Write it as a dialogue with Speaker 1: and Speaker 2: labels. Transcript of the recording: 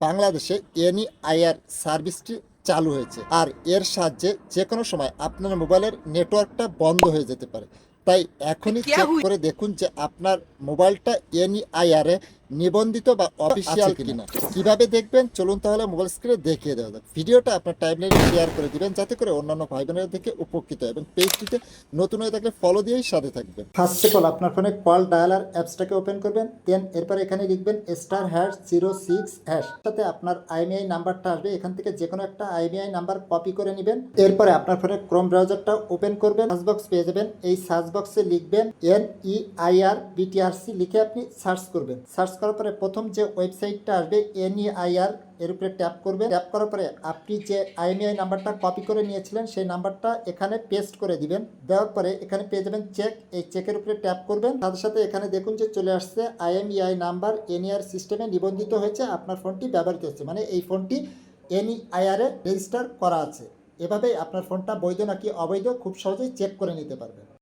Speaker 1: বাংলাদেশে এনইআইআর সার্ভিসটি চালু হয়েছে আর এর সাহায্যে যে কোনো সময় আপনার মোবাইলের নেটওয়ার্কটা বন্ধ হয়ে যেতে পারে। তাই এখনই
Speaker 2: क्या
Speaker 1: চেক
Speaker 2: हुई?
Speaker 1: করে দেখুন যে আপনার মোবাইলটা এনইআইআর এ নিবন্ধিত বা অফিসিয়াল কিনা। কিভাবে দেখবেন চলুন তাহলে মোবাইল স্ক্রিনে দেখিয়ে দেওয়া যাক। ভিডিওটা আপনার টাইমলাইনে শেয়ার করে দিবেন যাতে করে অন্যান্য ভাই বোনেরা দেখে উপকৃত হয় এবং পেজটিতে নতুন হয়ে থাকলে ফলো দিয়েই সাথে থাকবেন। ফার্স্ট অফ অল আপনার ফোনে কল ডায়ালার অ্যাপসটাকে ওপেন করবেন, দেন এরপর এখানে লিখবেন *#06# সাথে আপনার আইএমইআই নাম্বারটা আসবে। এখান থেকে যে কোনো একটা আইএমইআই নাম্বার কপি করে নেবেন। এরপরে আপনার ফোনে ক্রোম ব্রাউজারটা ওপেন করবেন, সার্চ বক্স পেয়ে যাবেন। এই সার্চ বক্সে লিখবেন NEIRBTRC লিখে আপনি সার্চ করবেন। সার্চ করার পরে প্রথম যে ওয়েবসাইটটা আসবে NEIR এর উপরে ট্যাপ করবেন। ট্যাপ করার পরে আপনি যে আইএমইআই নাম্বারটা কপি করে নিয়েছিলেন সেই নাম্বারটা এখানে পেস্ট করে দিবেন। দেওয়ার পরে এখানে পেয়ে যাবেন চেক, এই চেকের উপরে ট্যাপ করবেন। সাথে সাথে এখানে দেখুন যে চলে আসছে আইএমইআই নাম্বার এনইআর সিস্টেমে নিবন্ধিত হয়েছে, আপনার ফোনটি ব্যবহৃত হচ্ছে, মানে এই ফোনটি এনইআইআর এ রেজিস্টার করা আছে। এভাবেই আপনার ফোনটা বৈধ নাকি অবৈধ খুব সহজেই চেক করে নিতে পারবেন।